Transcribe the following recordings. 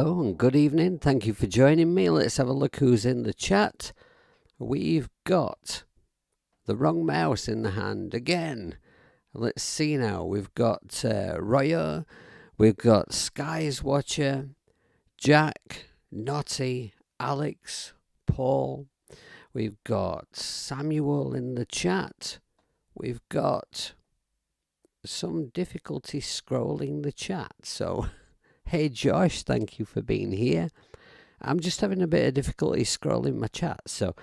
Hello and good evening. Thank you for joining me. Let's have a look who's in the chat. We've got the wrong mouse in the hand again. Let's see now. We've got Roya, we've got Skies Watcher, Jack, Naughty, Alex, Paul. We've got Samuel in the chat. We've got some difficulty scrolling the chat. So, hey Josh, thank you for being here. I'm just having a bit of difficulty scrolling my chat. So,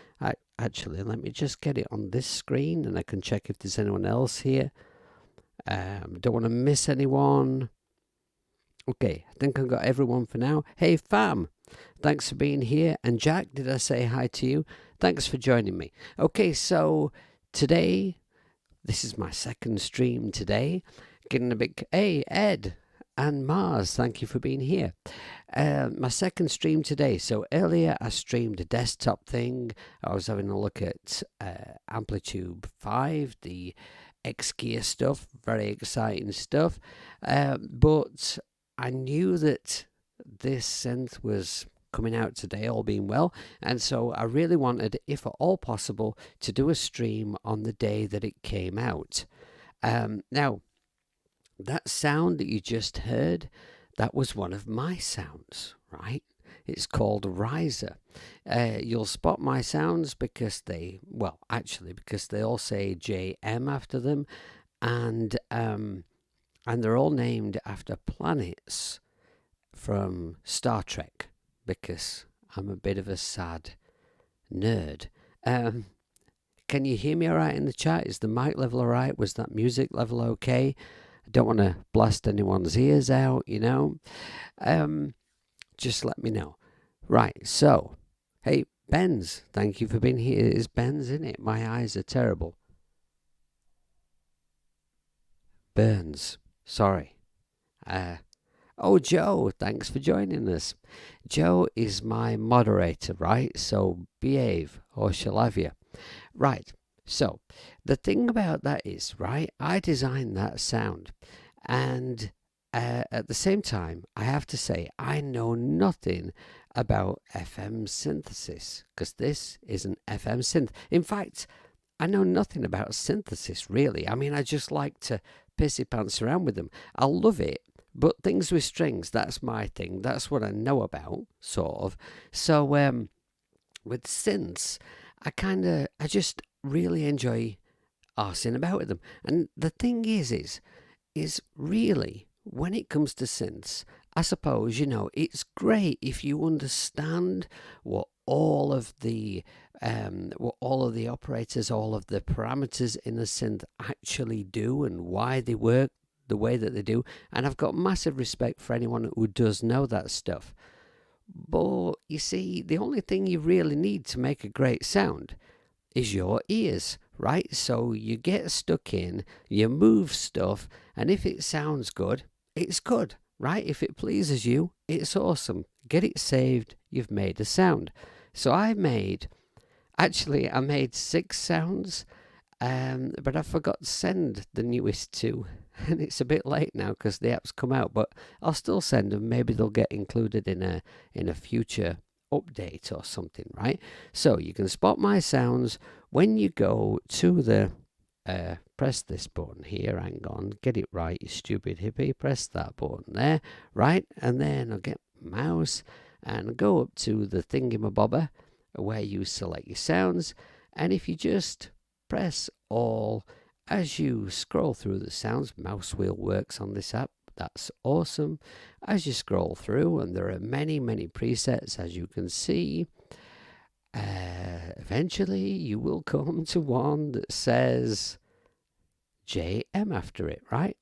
actually, let me just get it on this screen and I can check if there's anyone else here. Don't want to miss anyone. Okay, I think I've got everyone for now. Hey fam, thanks for being here. And Jack, did I say hi to you? Thanks for joining me. Okay, so today, this is my second stream today. Getting a bit... Hey, Ed and Mars, thank you for being here. My second stream today. So earlier I streamed a desktop thing. I was having a look at Amplitude 5, the X-Gear stuff. Very exciting stuff. But I knew that this synth was coming out today, all being well, and so I really wanted, if at all possible, to do a stream on the day that it came out. Now, that sound that you just heard, that was one of my sounds, right? It's called Riser. You'll spot my sounds because they, well, actually, because they all say JM after them, and they're all named after planets from Star Trek, because I'm a bit of a sad nerd. Can you hear me all right in the chat? Is the mic level all right? Was that music level okay? I don't want to blast anyone's ears out, you know. Just let me know. Right, so, hey, Benz, thank you for being here. Is Benz in it? My eyes are terrible. Burns, sorry. Oh, Joe, thanks for joining us. Joe is my moderator, right? So behave or she'll have you. Right, so the thing about that is, right, I designed that sound. And at the same time, I have to say, I know nothing about FM synthesis, because this is an FM synth. In fact, I know nothing about synthesis, really. I mean, I just like to pissy pants around with them. I love it. But things with strings, that's my thing. That's what I know about, sort of. So with synths, I just really enjoy arsing about with them. And the thing is really, when it comes to synths, I suppose, you know, it's great if you understand what all of the operators, all of the parameters in a synth actually do and why they work the way that they do, and I've got massive respect for anyone who does know that stuff. But you see, the only thing you really need to make a great sound is your ears, right? So you get stuck in, you move stuff, and if it sounds good, it's good, right? If it pleases you, it's awesome. Get it saved, you've made a sound. So I made 6 sounds, but I forgot to send the newest 2. And it's a bit late now because the app's come out, but I'll still send them. Maybe they'll get included in a future update or something, right? So you can spot my sounds when you go to the press this button here. Hang on, get it right, you stupid hippie. Press that button there, right? And then I'll get my mouse and go up to the thingamabobber where you select your sounds. And if you just press all as you scroll through the sounds, mouse wheel works on this app. That's awesome. As you scroll through, and there are many, many presets, as you can see, eventually you will come to one that says JM after it, right?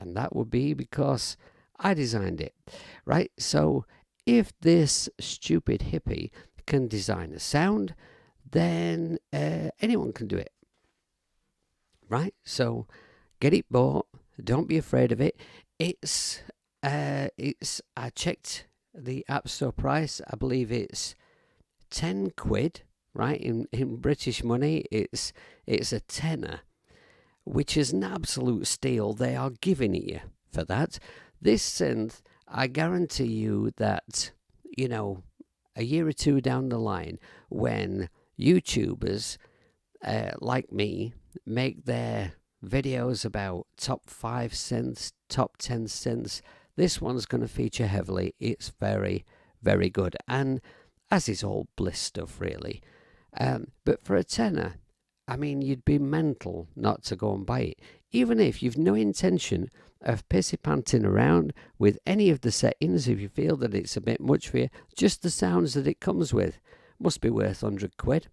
And that would be because I designed it, right? So if this stupid hippie can design a sound, then anyone can do it. Right, so get it bought. Don't be afraid of it. It's I checked the App Store price. I believe it's 10 quid. Right, in British money, it's a tenner, which is an absolute steal. They are giving it you for that. This synth, I guarantee you that you know, a year or two down the line, when YouTubers like me make their videos about top 5 synths, top 10 synths, this one's going to feature heavily. It's very, very good. And as is all BLEASS stuff, really. But for a tenner, I mean, you'd be mental not to go and buy it. Even if you've no intention of pissy-panting around with any of the settings, if you feel that it's a bit much for you, just the sounds that it comes with must be worth 100 quid.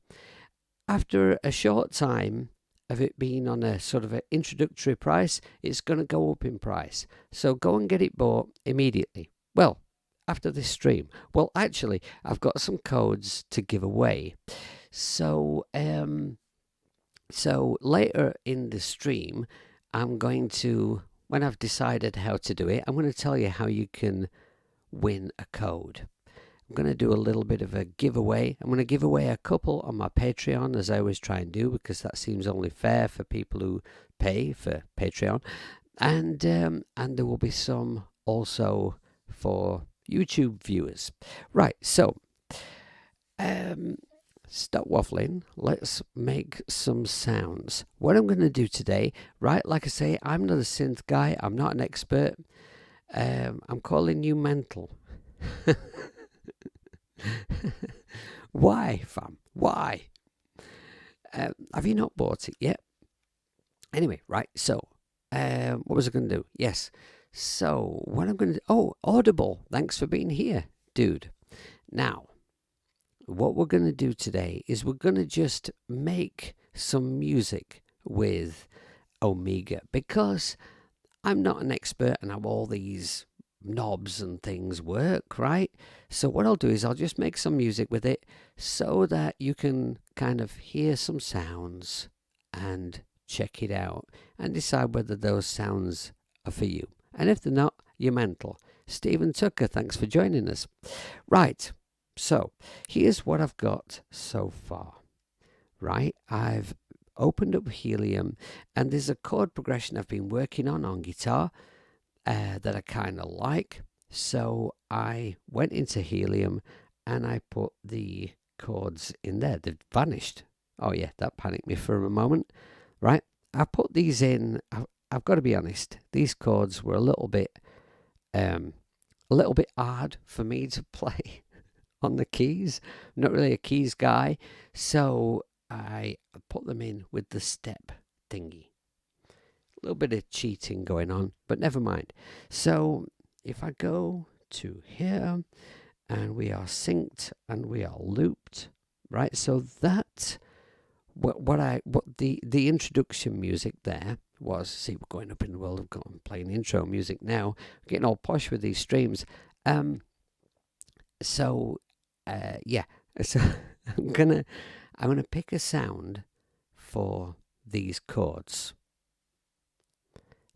After a short time of it being on a sort of an introductory price, it's going to go up in price. So go and get it bought immediately. Well, after this stream. Well, actually, I've got some codes to give away. So later in the stream, I'm going to, when I've decided how to do it, I'm going to tell you how you can win a code. I'm going to do a little bit of a giveaway. I'm going to give away a couple on my Patreon, as I always try and do, because that seems only fair for people who pay for Patreon. And there will be some also for YouTube viewers. Right, so stop waffling. Let's make some sounds. What I'm going to do today, right, like I say, I'm not a synth guy. I'm not an expert. I'm calling you mental. Why, fam? Why? Have you not bought it yet? Anyway, right, so what was I going to do? Yes, so what I'm going to do, oh, Audible, thanks for being here, dude. Now, what we're going to do today is we're going to just make some music with Omega, because I'm not an expert and how all these knobs and things work, right? So what I'll do is I'll just make some music with it so that you can kind of hear some sounds and check it out and decide whether those sounds are for you. And if they're not, you're mental. Stephen Tucker, thanks for joining us. Right, so here's what I've got so far, right? I've opened up Helium, and there's a chord progression I've been working on guitar that I kind of like. So I went into Helium and I put the chords in there. They've vanished. Oh yeah, that panicked me for a moment. Right, I put these in. I've got to be honest, these chords were a little bit hard for me to play on the keys. I'm not really a keys guy, so I put them in with the step thingy. A little bit of cheating going on, but never mind. So if I go to here and we are synced and we are looped, right? So that what the introduction music there was. See, we're going up in the world of God, playing intro music now, getting all posh with these streams. Yeah, so I'm gonna pick a sound for these chords.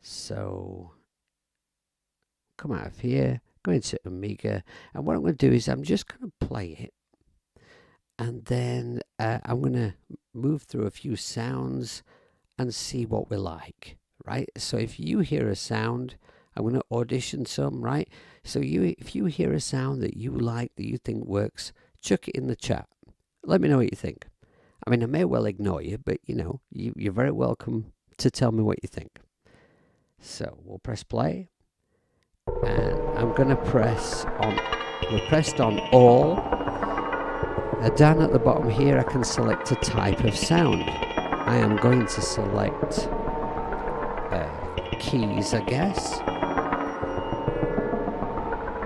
So come out of here, go into Omega, and what I'm going to do is I'm just going to play it, and then I'm going to move through a few sounds and see what we like, right? So if you hear a sound, I'm going to audition some, right? So if you hear a sound that you like, that you think works, chuck it in the chat. Let me know what you think. I mean, I may well ignore you, but you know, you're very welcome to tell me what you think. So we'll press play, and I'm going to press on, we're pressed on all. Down at the bottom here, I can select a type of sound. I am going to select keys, I guess.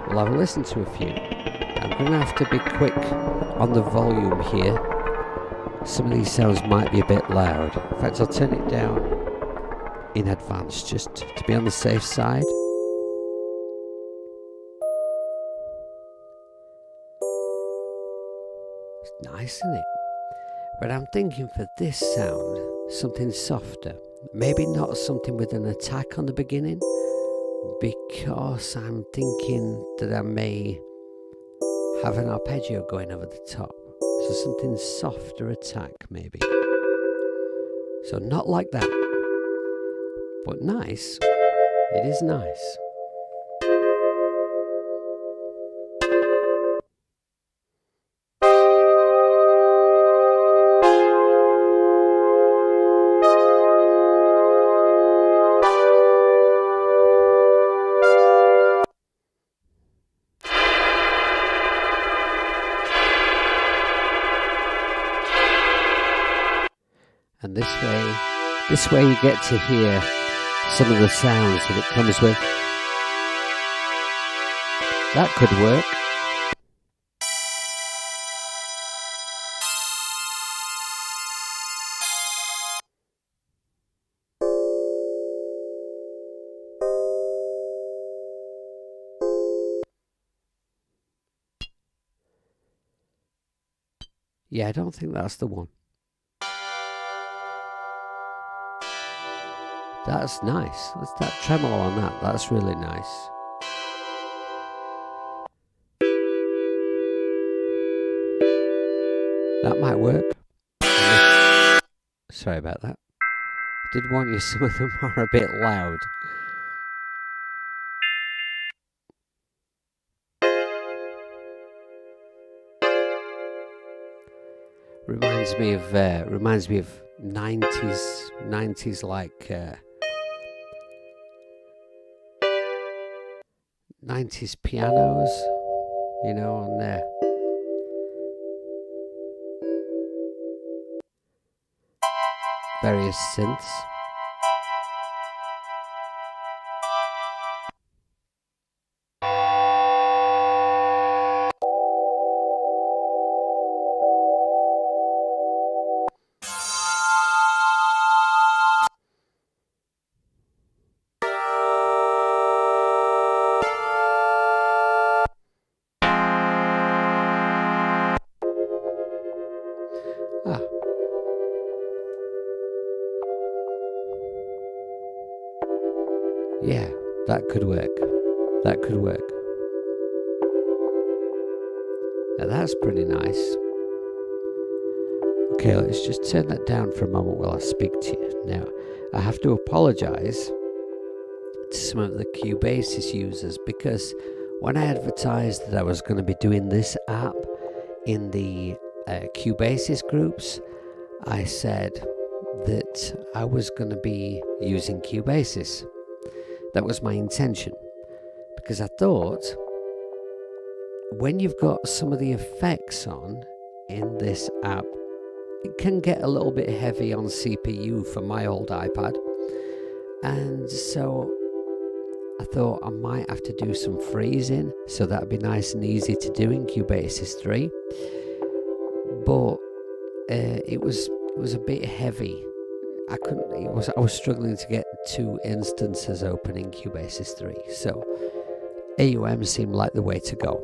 We'll have a listen to a few. I'm going to have to be quick on the volume here. Some of these sounds might be a bit loud. In fact, I'll turn it down in advance just to be on the safe side. It's nice, isn't it? But I'm thinking for this sound, something softer. Maybe not something with an attack on the beginning, because I'm thinking that I may have an arpeggio going over the top. So something softer attack, maybe. So not like that, but nice. It is nice. And this way you get to hear some of the sounds that it comes with. That could work. Yeah, I don't think that's the one. That's nice. What's that tremolo on that? That's really nice. That might work. Sorry about that. I did want you, some of them are a bit loud. Reminds me of 90s like 90s pianos, you know, on there. Various synths. Yeah, that could work. That could work. Now that's pretty nice. Okay, let's just turn that down for a moment while I speak to you. Now, I have to apologise to some of the Cubasis users because when I advertised that I was going to be doing this app in the Cubasis groups, I said that I was going to be using Cubasis. That was my intention, because I thought when you've got some of the effects on in this app, it can get a little bit heavy on CPU for my old iPad, and so I thought I might have to do some freezing, so that'd be nice and easy to do in Cubasis 3. But it was a bit heavy. I was struggling to get 2 instances open in Cubasis 3, so AUM seemed like the way to go.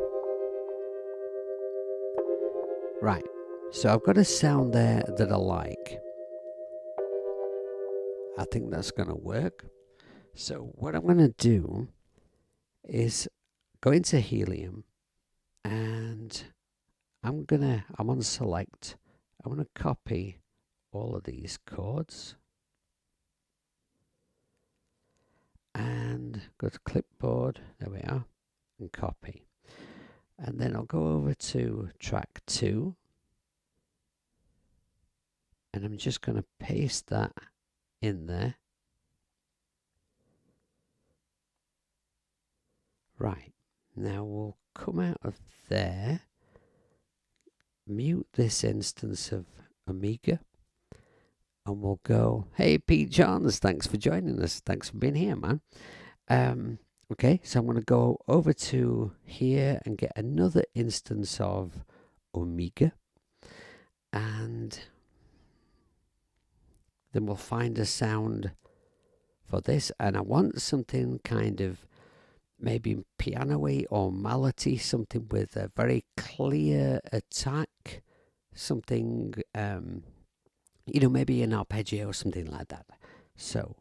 Right, so I've got a sound there that I like. I think that's going to work. So what I'm going to do is go into Helium, and I'm on select. I'm going to copy all of these chords and go to clipboard, there we are, and copy. And then I'll go over to track 2, and I'm just going to paste that in there. Right, now we'll come out of there, mute this instance of Omega, and we'll go, hey Pete Johns, thanks for joining us, thanks for being here, man. Okay, so I'm going to go over to here and get another instance of Omega, and then we'll find a sound for this, and I want something kind of maybe piano-y or mallet-y, something with a very clear attack, something maybe an arpeggio or something like that. So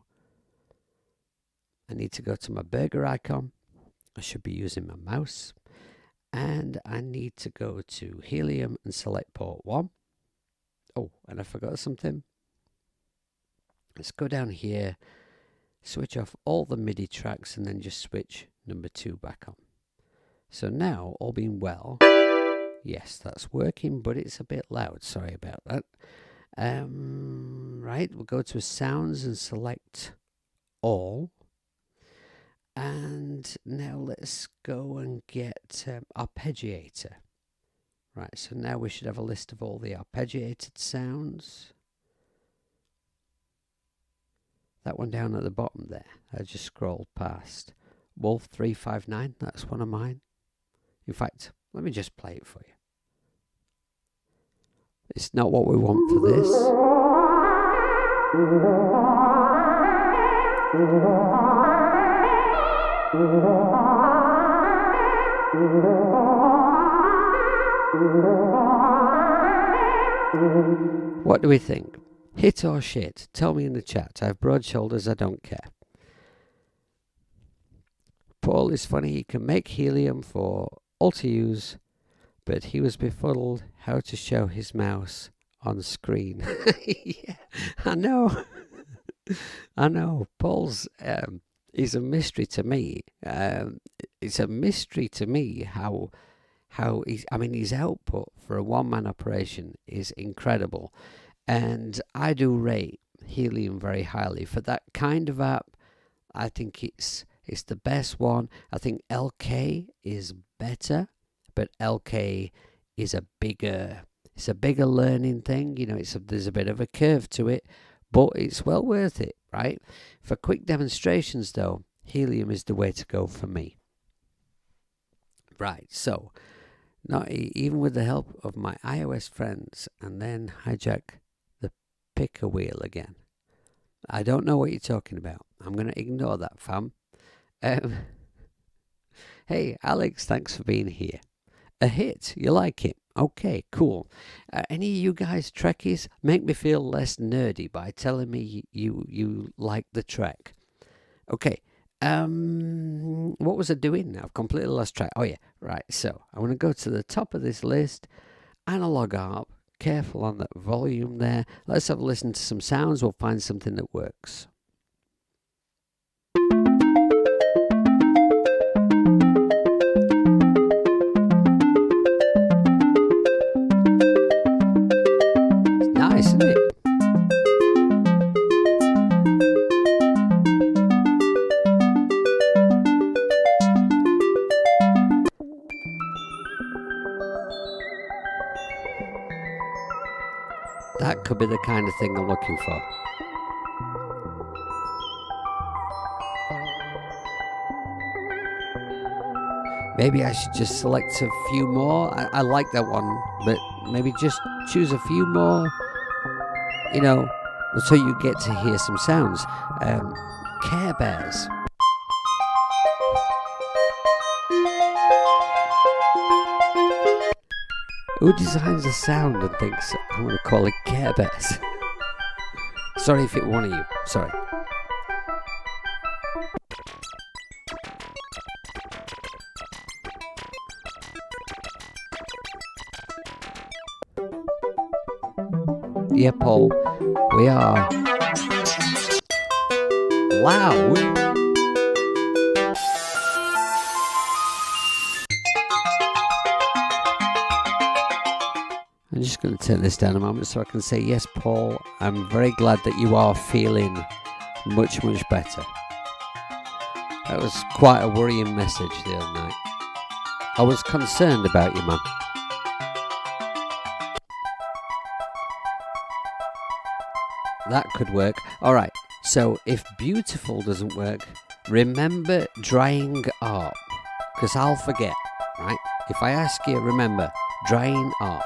I need to go to my burger icon. I should be using my mouse, and I need to go to Helium and select port 1. Oh, and I forgot something. Let's go down here, switch off all the MIDI tracks, and then just switch number 2 back on. So now, all being well, yes, that's working, but it's a bit loud. Sorry about that. Right, we'll go to sounds and select all. And now let's go and get arpeggiator. Right, so now we should have a list of all the arpeggiated sounds. That one down at the bottom there, I just scrolled past. Wolf359, that's one of mine. In fact, let me just play it for you. It's not what we want for this. What do we think? Hit or shit? Tell me in the chat. I have broad shoulders, I don't care. Paul is funny, he can make helium for all to use, but he was befuddled how to show his mouse on screen. Yeah, I know. I know. Paul's, he's a mystery to me. It's a mystery to me how he's, I mean, his output for a one-man operation is incredible. And I do rate helium very highly. For that kind of app, I think it's the best one. I think LK is better, but LK is a bigger learning thing. You know, there's a bit of a curve to it, but it's well worth it, right? For quick demonstrations, though, helium is the way to go for me. Right, so not even with the help of my iOS friends, and then hijack the picker wheel again. I don't know what you're talking about. I'm going to ignore that, fam. Hey, Alex, thanks for being here. A hit, you like it? Okay, cool. Any of you guys Trekkies, make me feel less nerdy by telling me you like the Trek. Okay, what was I doing? I've completely lost track. Oh yeah, right, so I want to go to the top of this list, analog harp, careful on that volume there. Let's have a listen to some sounds, we'll find something that works. It's nice, isn't it? That could be the kind of thing I'm looking for. Maybe I should just select a few more. I like that one, but maybe just choose a few more, you know, so you get to hear some sounds. Care Bears. Who designs a sound and thinks, I'm going to call it Care Bears? Sorry if it one of you. Sorry. Yeah, Paul, we are loud. I'm just going to turn this down a moment so I can say, yes, Paul, I'm very glad that you are feeling much, much better. That was quite a worrying message the other night. I was concerned about you, man. That could work. Alright, so if beautiful doesn't work, remember drying art. Because I'll forget, right? If I ask you, remember, drying art.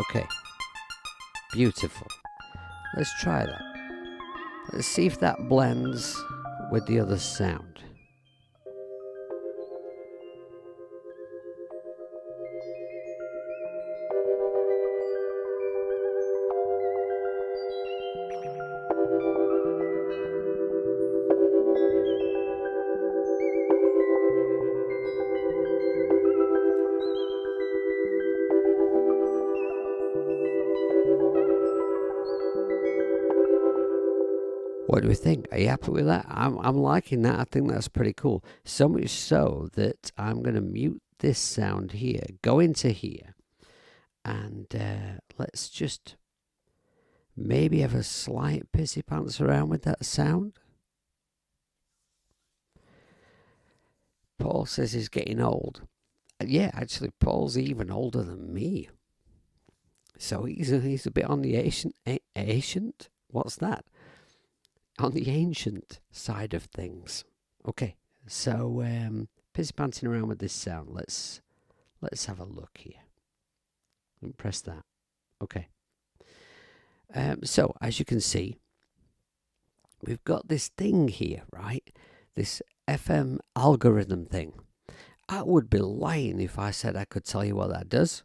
Okay. Beautiful. Let's try that. Let's see if that blends with the other sound. What do we think? Are you happy with that? I'm liking that. I think that's pretty cool. So much so that I'm going to mute this sound here, go into here, and let's just maybe have a slight pissy pants around with that sound. Paul says he's getting old. Yeah, actually, Paul's even older than me. So he's a bit on the ancient. What's that? On the ancient side of things. Okay, so pissy panting around with this sound. Let's have a look here. And press that. Okay. So as you can see, we've got this thing here, right? This FM algorithm thing. I would be lying if I said I could tell you what that does.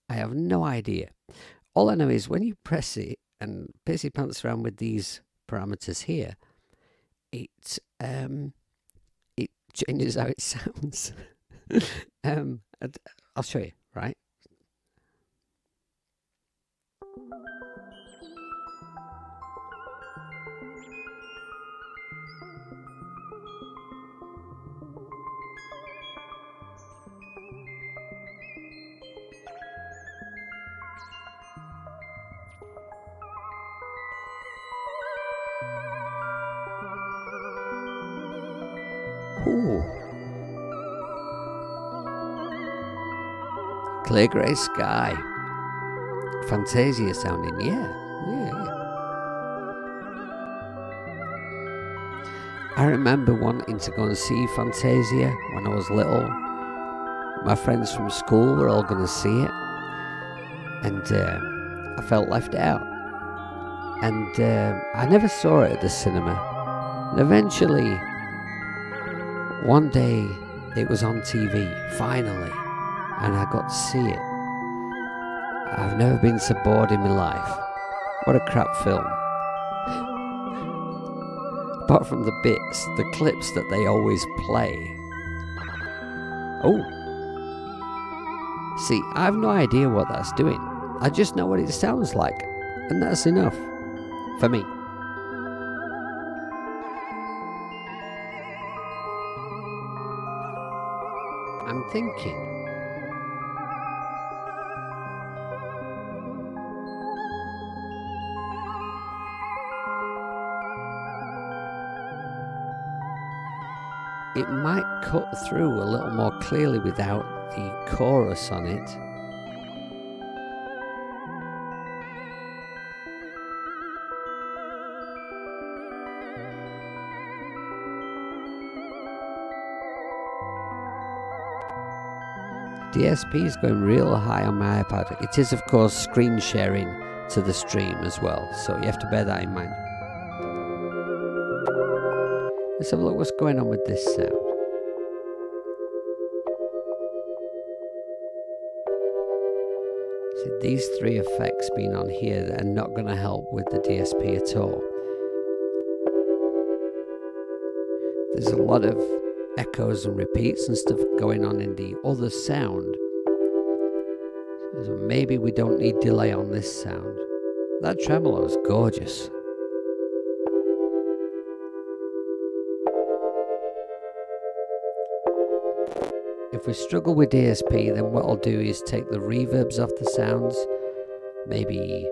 I have no idea. All I know is when you press it and pissy pants around with these parameters here, it changes how it sounds. I'll show you, right? Ooh. Clear grey sky. Fantasia sounding, yeah. I remember wanting to go and see Fantasia when I was little. My friends from school were all going to see it. And I felt left out. And I never saw it at the cinema. And eventually, one day, it was on TV, finally. And I got to see it. I've never been so bored in my life. What a crap film. Apart from the bits, the clips that they always play. Oh. See, I have no idea what that's doing. I just know what it sounds like. And that's enough. For me. I'm thinking. It might cut through a little more clearly without the chorus on it. DSP is going real high on my iPad. It is, of course, screen sharing to the stream as well, so you have to bear that in mind. Let's have a look what's going on with this sound. See, these three effects being on here are not going to help with the DSP at all. There's a lot of echoes and repeats and stuff going on in the other sound. So maybe we don't need delay on this sound. That tremolo is gorgeous. If we struggle with DSP, then what I'll do is take the reverbs off the sounds, maybe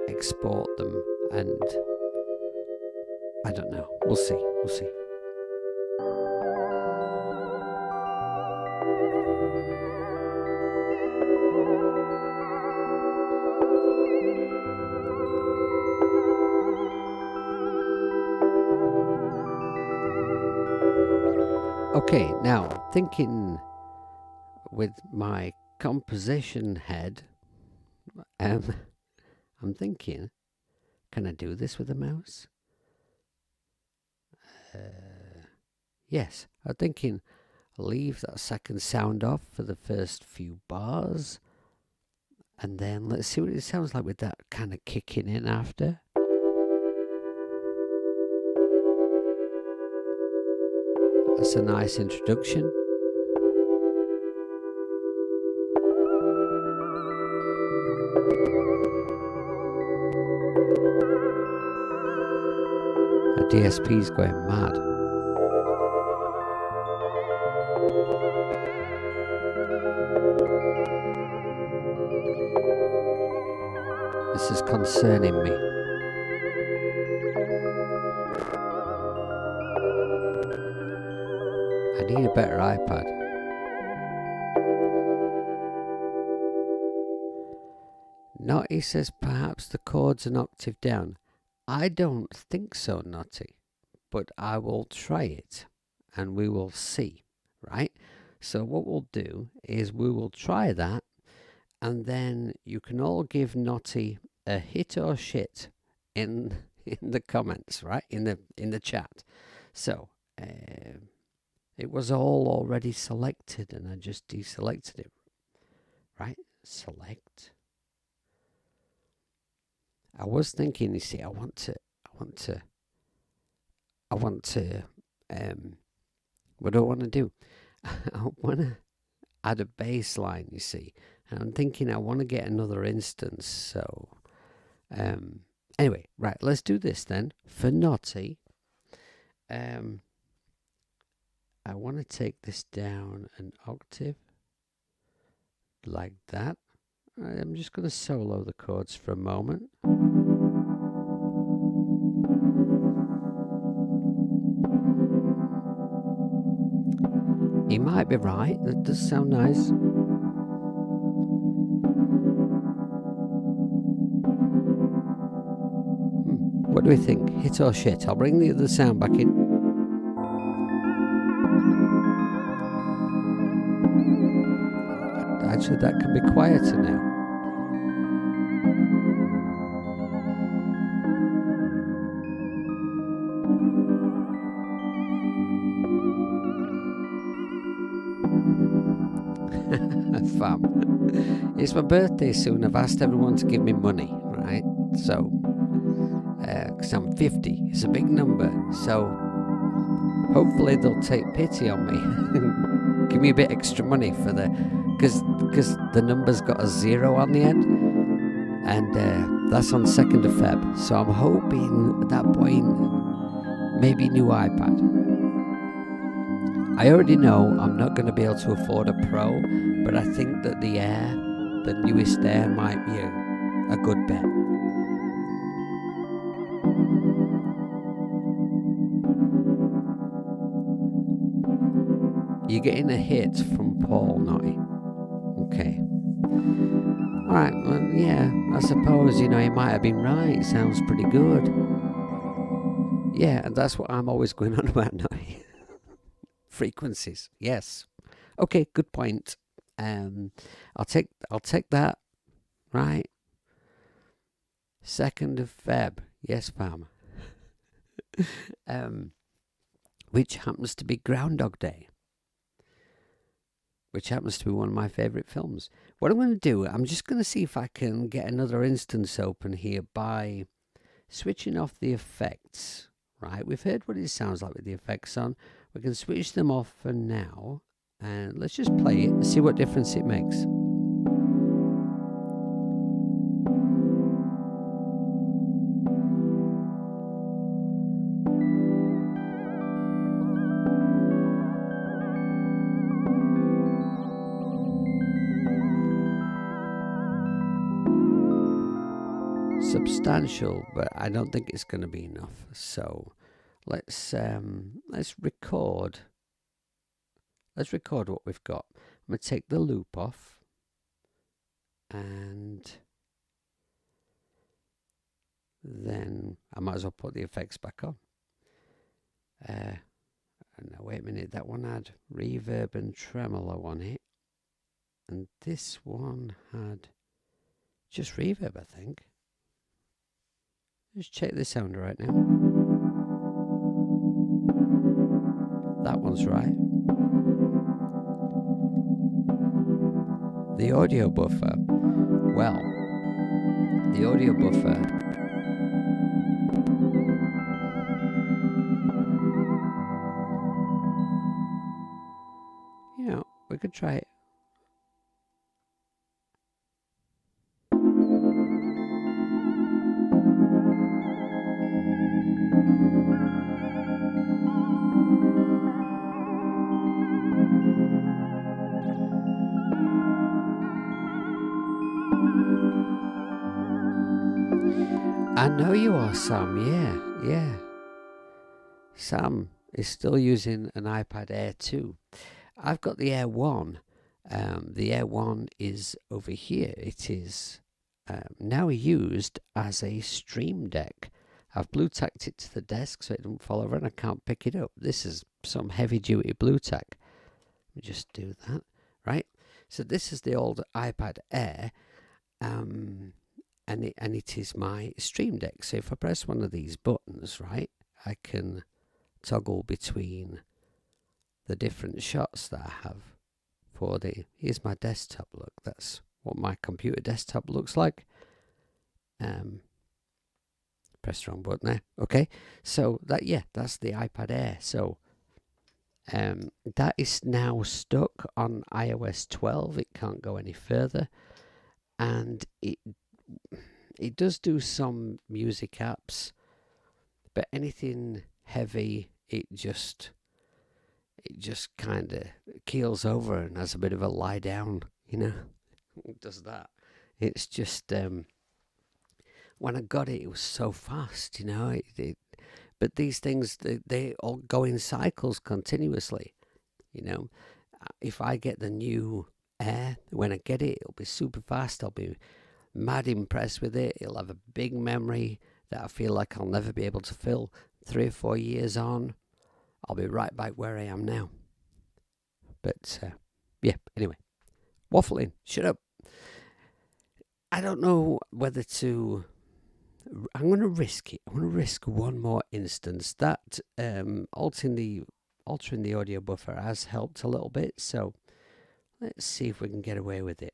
export them, and I don't know. We'll see. Okay, now thinking with my composition head, I'm thinking, can I do this with a mouse? Yes, I'm thinking leave that second sound off for the first few bars, and then let's see what it sounds like with that kind of kicking in after. That's a nice introduction. The DSP's going mad. This is concerning me. I need a better iPad. Naughty says perhaps the chord's an octave down. I don't think so, Naughty, but I will try it and we will see, right? So what we'll do is we will try that, and then you can all give Naughty a hit or shit in the comments, right? In the chat. So it was all already selected and I just deselected it, right? Select. I was thinking, you see, I want to what do I want to do? I want to add a baseline, you see, and I'm thinking I want to get another instance. So anyway, right, let's do this then. For Naughty, I want to take this down an octave like that. I'm just going to solo the chords for a moment. He might be right. That does sound nice. What do we think? Hit or shit? I'll bring the other sound back in. Actually, that can be quieter now. Fam. It's my birthday soon. I've asked everyone to give me money, right? So, because I'm 50. It's a big number. So, hopefully they'll take pity on me. Give me a bit extra money for the... Because the number's got a 0 on the end. And that's on 2nd of Feb. So I'm hoping at that point, maybe new iPad. I already know I'm not going to be able to afford a Pro, but I think that the Air, the newest Air, might be a good bet. You're getting a hit from Paul, Naughty. Okay. Alright, well, yeah, I suppose, he might have been right. Sounds pretty good. Yeah, and that's what I'm always going on about, Naughty. Frequencies, yes. Okay, good point. I'll take that. Right. 2nd of Feb. Yes, Pam. Which happens to be Groundhog Day. Which happens to be one of my favourite films. What I'm going to do, I'm just going to see if I can get another instance open here by switching off the effects. Right, we've heard what it sounds like with the effects on. We can switch them off for now. And let's just play it and see what difference it makes. Substantial, but I don't think it's going to be enough. So let's record. Let's record what we've got. I'm going to take the loop off, and then I might as well put the effects back on. Now wait a minute, that one had reverb and tremolo on it, and this one had just reverb, I think. Just check the sound right now. That one's right. The audio buffer. Well, the audio buffer. We could try it. I know you are, Sam. Yeah. Sam is still using an iPad Air 2. I've got the Air 1. The Air 1 is over here. It is now used as a stream deck. I've blue tacked it to the desk so it doesn't fall over and I can't pick it up. This is some heavy duty blue tack. Let me just do that. Right. So this is the old iPad Air. And it is my stream deck. So if I press one of these buttons, right, I can toggle between the different shots that I have for here's my desktop look. That's what my computer desktop looks like. Press the wrong button there. Okay, so that's the iPad Air. So that is now stuck on iOS 12. It can't go any further, and it does do some music apps, but anything heavy, it just kind of keels over and has a bit of a lie down, you know. It does that. It's just when I got it, it was so fast, you know. But these things, they all go in cycles continuously, you know. If I get the new Air, when I get it, it'll be super fast. I'll be mad impressed with it. It'll have a big memory that I feel like I'll never be able to fill. 3 or 4 years on, I'll be right back where I am now. But yeah, anyway, waffling, shut up. I don't know whether to. I'm going to risk it. I'm going to risk one more instance. That altering the audio buffer has helped a little bit. So let's see if we can get away with it.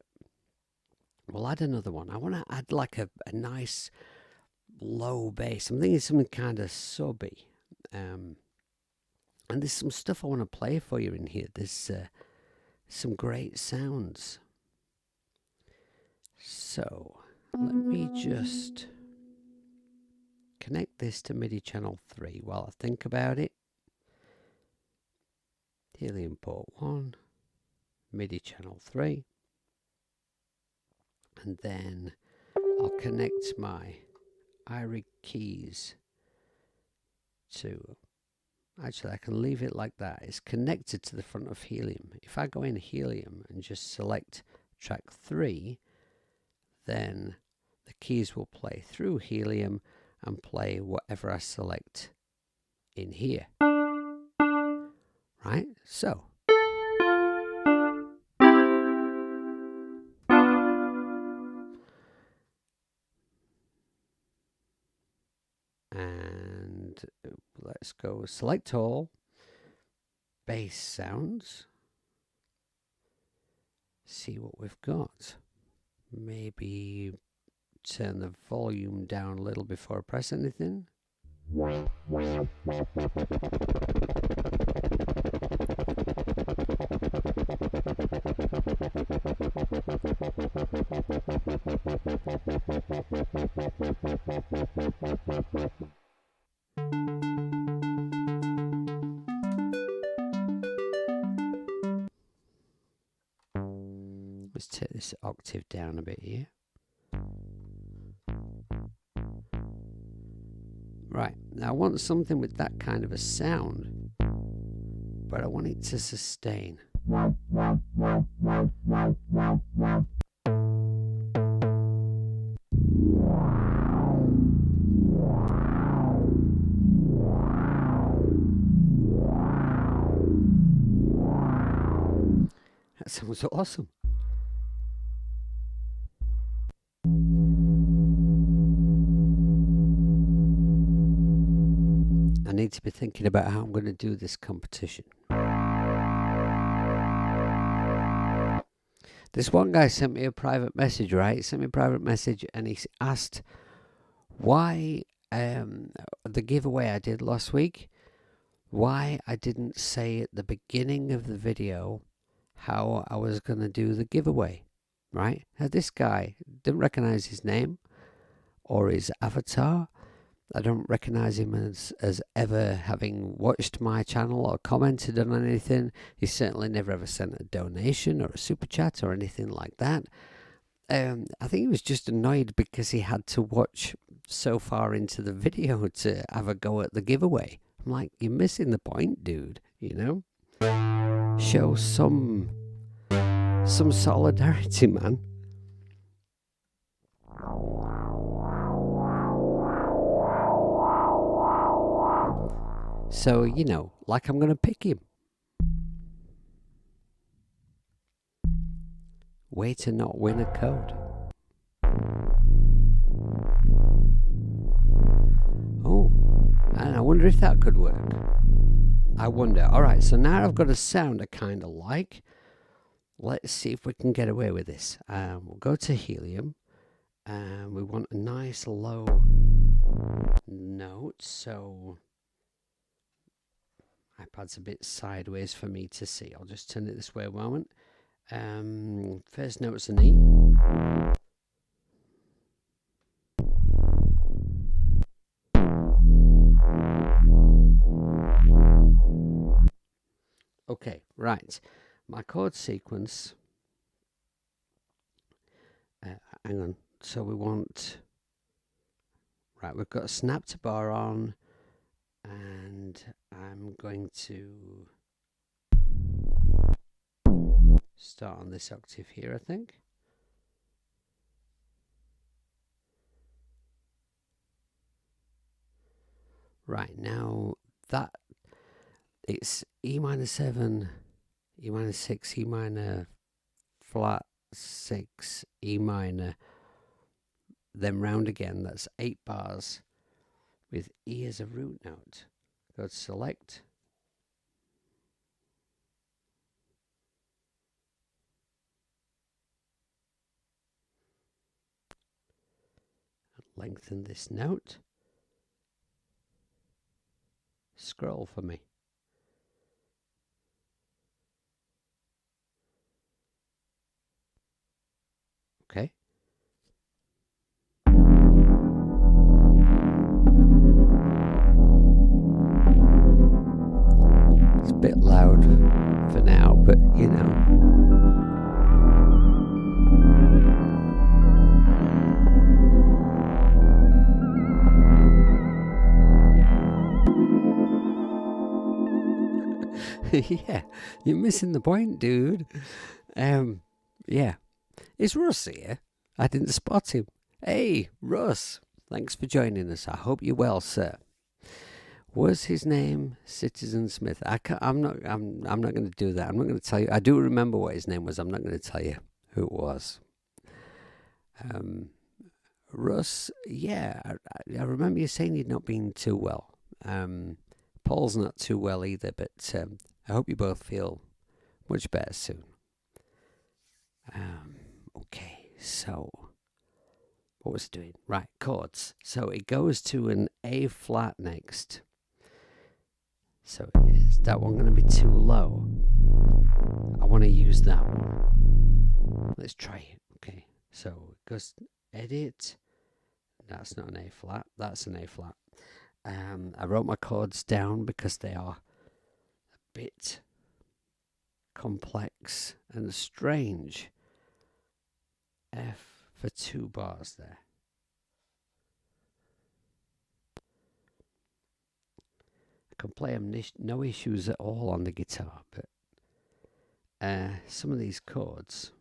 We'll add another one. I want to add like a nice low bass. I'm thinking something kind of subby. And there's some stuff I want to play for you in here. There's some great sounds. So let me just connect this to MIDI channel 3 while I think about it. Helium port 1, MIDI channel 3. And then I'll connect my iRig keys to... Actually, I can leave it like that. It's connected to the front of Helium. If I go in Helium and just select track 3, then the keys will play through Helium and play whatever I select in here. Right? So. And let's go select all, bass sounds, see what we've got. Maybe turn the volume down a little bbore I press anything. Let's take this octave down a bit here. Right, now I want something with that kind of a sound, but I want it to sustain. That sounds awesome. I need to be thinking about how I'm going to do this competition. This one guy sent me a private message, right? He sent me a private message and he asked why the giveaway I did last week, why I didn't say at the beginning of the video how I was going to do the giveaway, right? Now this guy didn't recognize his name or his avatar. I don't recognize him as ever having watched my channel or commented on anything. He certainly never ever sent a donation or a super chat or anything like that. I think he was just annoyed because he had to watch so far into the video to have a go at the giveaway. I'm like, you're missing the point, dude, you know? Show some solidarity, man. So, you know, like I'm going to pick him. Way to not win a code. Oh, and I wonder if that could work. I wonder. Alright, so now I've got a sound I kind of like. Let's see if we can get away with this. We'll go to helium. We want a nice low note, so iPad's a bit sideways for me to see. I'll just turn it this way a moment. First note's an E. Okay, right. My chord sequence. Hang on. So we want. Right, we've got a snap to bar on, and I'm going to start on this octave here, I think. Right, now that it's E minor 7, E minor 6, E minor flat 6, E minor, then round again. That's 8 bars with E as a root note. Go to select. Lengthen this note. Scroll for me. Okay. It's a bit loud for now, but you know. Yeah, you're missing the point, dude. Yeah. Is Russ here? I didn't spot him. Hey, Russ. Thanks for joining us. I hope you're well, sir. Was his name Citizen Smith? I'm not going to do that. I'm not going to tell you. I do remember what his name was. I'm not going to tell you who it was. Russ, yeah, I remember you saying you'd not been too well. Paul's not too well either, but I hope you both feel much better soon. Okay, so what was it doing? Right, chords. So it goes to an A flat next. So is that one going to be too low? I want to use that one. Let's try it. Okay, so it goes edit. That's not an A flat. That's an A flat. I wrote my chords down because they are a bit complex and strange. F for 2 bars there. I can play them no issues at all on the guitar, but some of these chords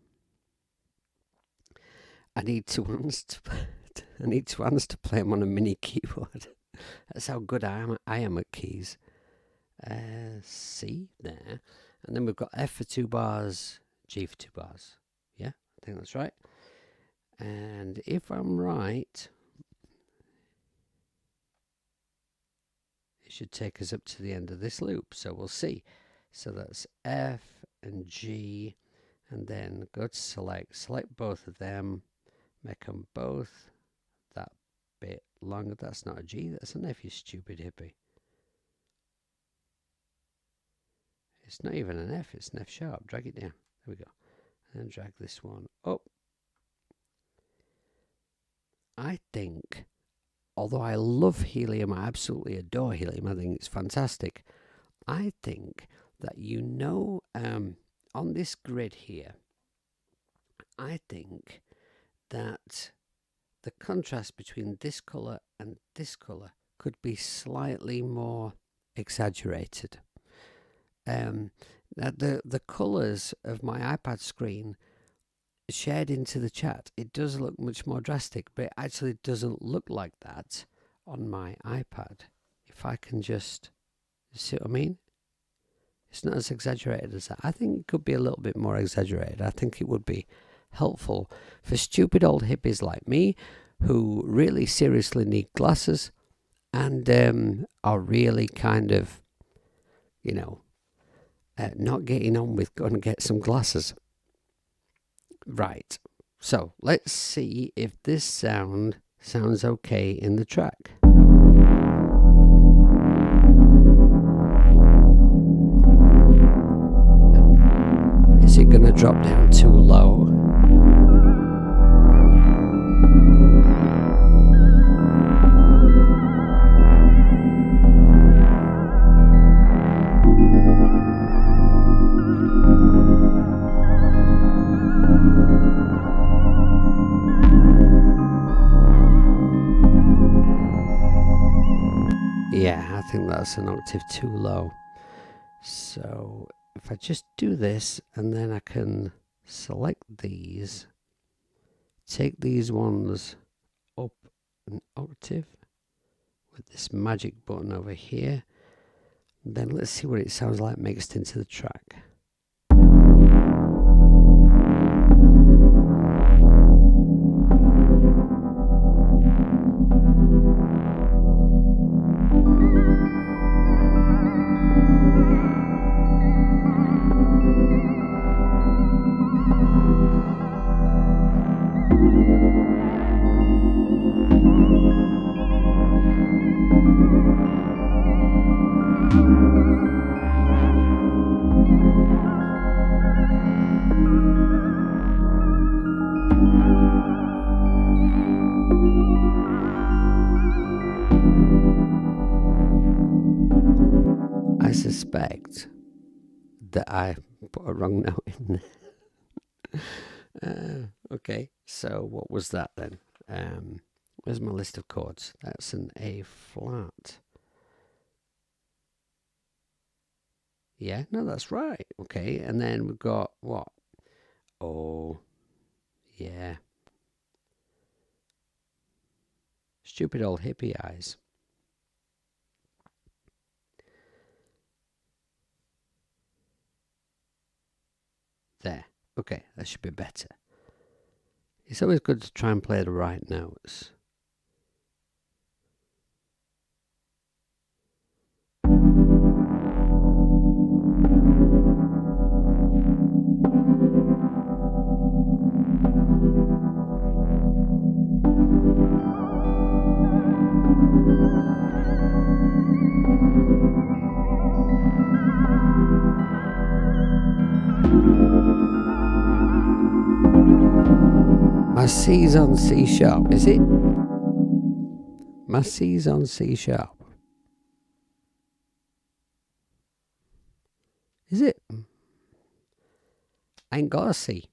I need two hands to play them on a mini keyboard. That's how good I am at keys. C there, and then we've got F for 2 bars, G for 2 bars. Yeah, I think that's right. And if I'm right, it should take us up to the end of this loop. So we'll see. So that's F and G, and then go to select both of them, make them both that bit longer. That's not a G, that's an F, you stupid hippie. It's not even an F, it's an F sharp. Drag it down. There we go. And then drag this one up. I think, although I love helium, I absolutely adore helium, I think it's fantastic. I think that, you know, on this grid here, I think that the contrast between this colour and this colour could be slightly more exaggerated. The colours of my iPad screen shared into the chat, it does look much more drastic, but it actually doesn't look like that on my iPad. If I can just See what I mean? It's not as exaggerated as that. I think it could be a little bit more exaggerated. I think it would be helpful for stupid old hippies like me who really seriously need glasses and are really kind of, you know, not getting on with going to get some glasses. Right. So let's see if this sounds okay in the track. Is it going to drop down too low? Yeah, I think that's an octave too low. So if I just do this and then I can select these, take these ones up an octave with this magic button over here, then let's see what it sounds like mixed into the track. I suspect that I put a wrong note in there. Okay, so what was that then? Where's my list of chords? That's an A flat. Yeah, no, that's right. Okay, and then we've got what? Oh, yeah. Stupid old hippie eyes. There. Okay, that should be better. It's always good to try and play the right notes. My C's on C sharp, is it? My C's on C sharp. Is it? I ain't got a C.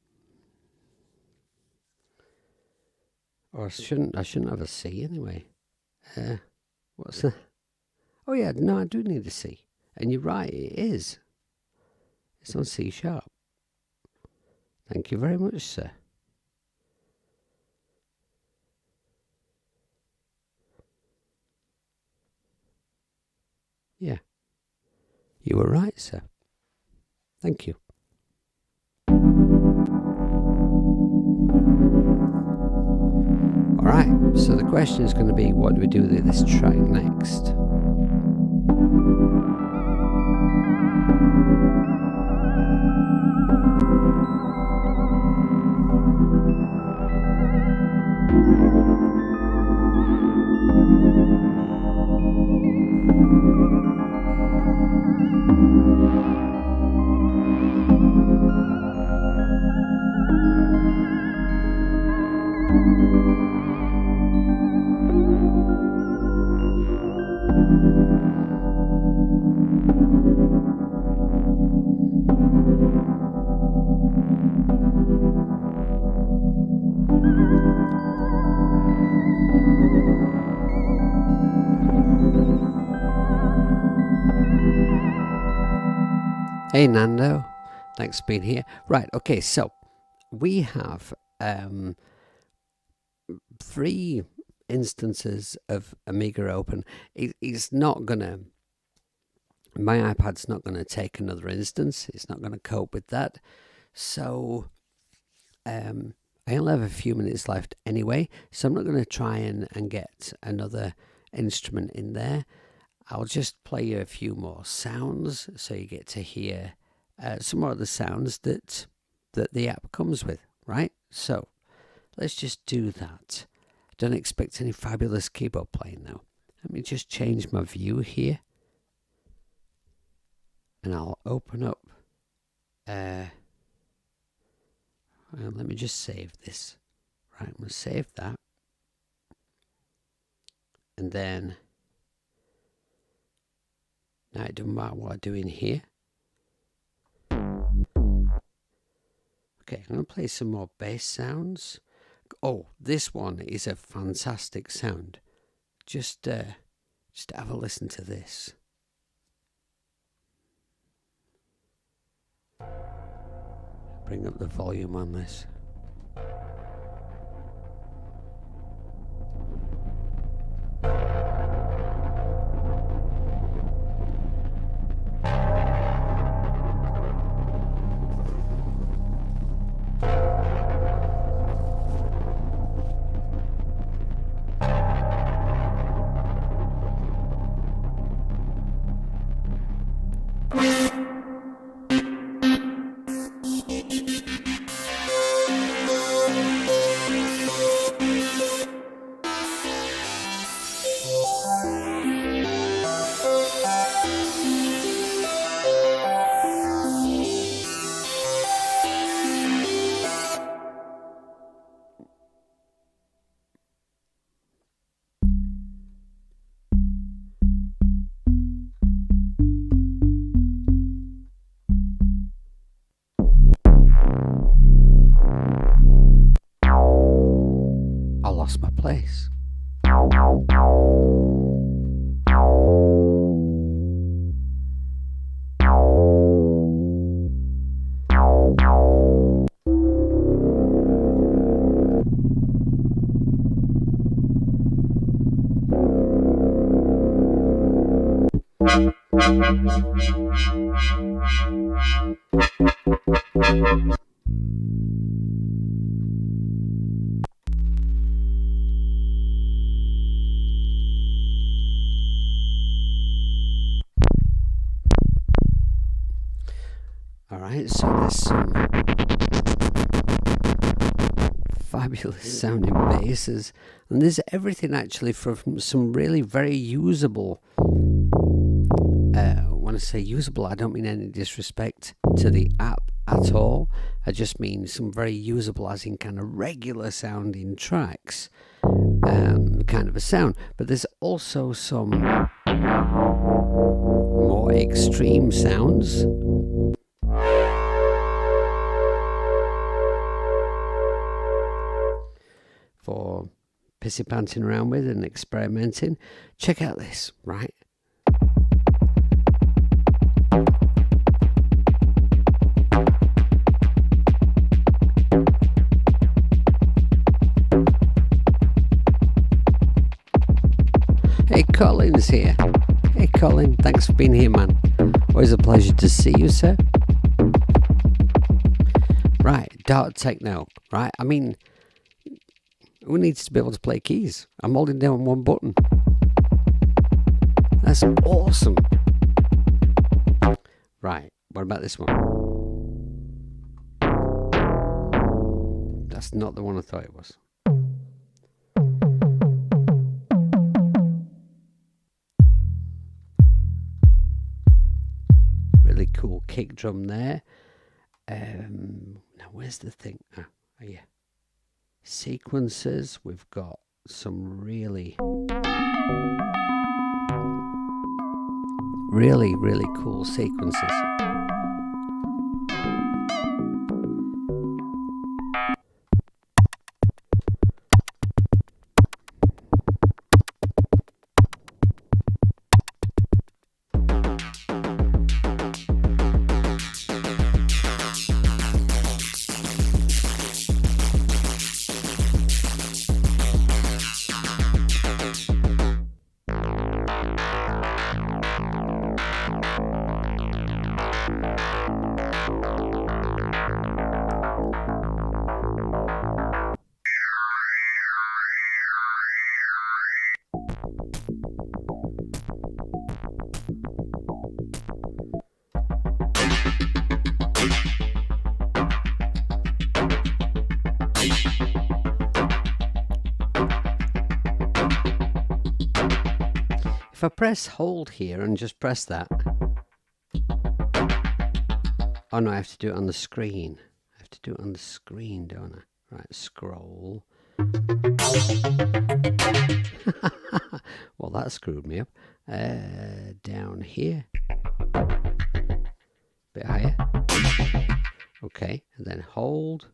Or I shouldn't have a C anyway. What's that? Oh yeah, no, I do need a C. And you're right, it is. It's on C sharp. Thank you very much, sir. Yeah. You were right, sir. Thank you. Alright, so the question is going to be, what do we do with this track next? Hey Nando, thanks for being here. Right, okay, so we have 3 instances of Amiga Open. It's not gonna My iPad's not going to take another instance. It's not going to cope with that. So I only have a few minutes left anyway, so I'm not going to try and get another instrument in there. I'll just play you a few more sounds so you get to hear some more of the sounds that the app comes with, right? So let's just do that. Don't expect any fabulous keyboard playing though. Let me just change my view here. And I'll open up. Let me just save this. Right, I'm going to save that. And then, now it doesn't matter what I do in here. Okay, I'm going to play some more bass sounds. Oh, this one is a fantastic sound. Just have a listen to this. Bring up the volume on this. I lost my place. Alright, so there's some fabulous sounding basses, and there's everything actually from some really very usable, when I say usable, I don't mean any disrespect to the app at all. I just mean some very usable as in kind of regular sounding tracks, kind of a sound. But there's also some more extreme sounds. For pissy panting around with and experimenting. Check out this, right? Hey, Colin's here. Hey, Colin, thanks for being here, man. Always a pleasure to see you, sir. Right, dark techno, right? I mean, who needs to be able to play keys? I'm holding down one button. That's awesome. Right, what about this one? That's not the one I thought it was. Really cool kick drum there. Now where's the thing? Oh yeah. Sequences. We've got some really cool sequences. If I press hold here and just press that. Oh no, I have to do it on the screen. I have to do it on the screen, don't I? Right, scroll. Well, that screwed me up. Down here. Bit higher. Okay, and then hold.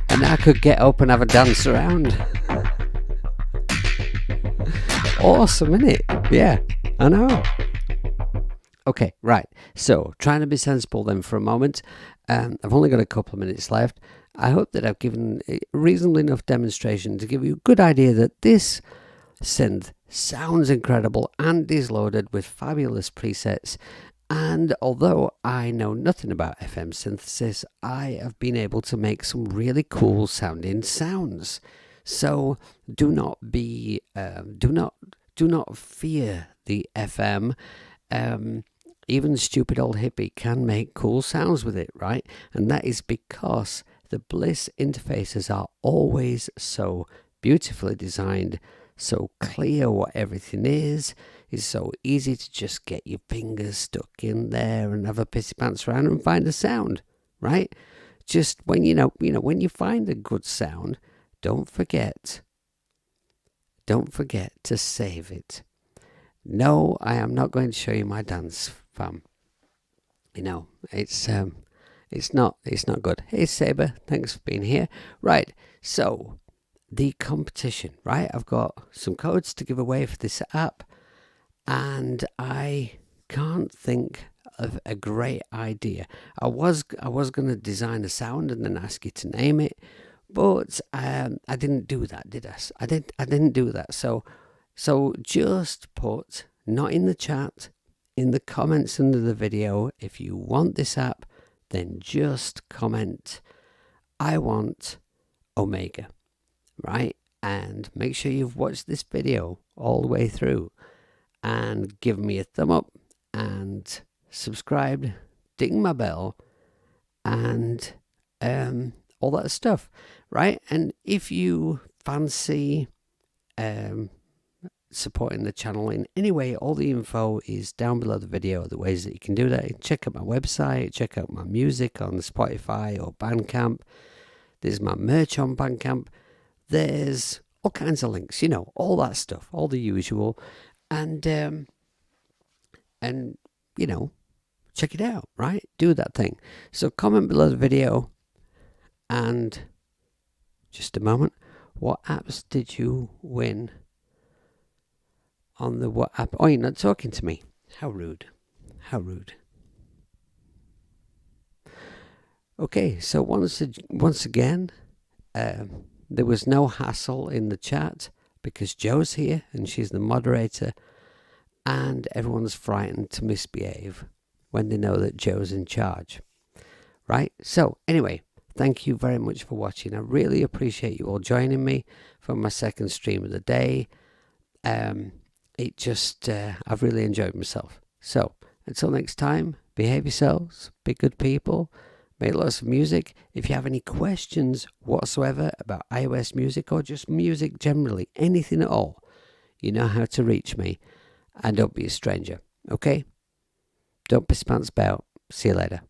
And I could get up and have a dance around. Awesome, innit? Yeah, I know. Okay, right. So, trying to be sensible then for a moment. I've only got a couple of minutes left. I hope that I've given a reasonably enough demonstration to give you a good idea that this synth sounds incredible and is loaded with fabulous presets. And although I know nothing about FM synthesis, I have been able to make some really cool sounding sounds. So do not be, do not fear the FM. Even stupid old hippie can make cool sounds with it, right? And that is because the BLEASS interfaces are always so beautifully designed, so clear what everything is. It's so easy to just get your fingers stuck in there and have a pissy pants around and find a sound, right? Just when when you find a good sound, don't forget to save it. No, I am not going to show you my dance, fam. It's not good. Hey Saber, thanks for being here. Right, so the competition, right? I've got some codes to give away for this app, and I can't think of a great idea. I was going to design a sound and then ask you to name it, but I didn't do that, did I? I didn't do that. So just put, not in the chat, in the comments under the video, if you want this app, then just comment, I want Omega, right? And make sure you've watched this video all the way through and give me a thumb up and subscribe, ding my bell, and all that stuff, right? And if you fancy supporting the channel in any way, all the info is down below the video, the ways that you can do that. Check out my website, check out my music on Spotify or Bandcamp. There's my merch on Bandcamp. There's all kinds of links, all that stuff, all the usual. And check it out, right? Do that thing. So comment below the video. And just a moment, what apps did you win on the what app? Oh, you're not talking to me. How rude. How rude. Okay, so once again, there was no hassle in the chat because Jo's here and she's the moderator, and everyone's frightened to misbehave when they know that Jo's in charge, right? So anyway, thank you very much for watching. I really appreciate you all joining me for my second stream of the day. I've really enjoyed myself. So until next time, behave yourselves, be good people, make lots of music. If you have any questions whatsoever about iOS music or just music generally, anything at all, you know how to reach me. And don't be a stranger, okay? Don't piss pants about. See you later.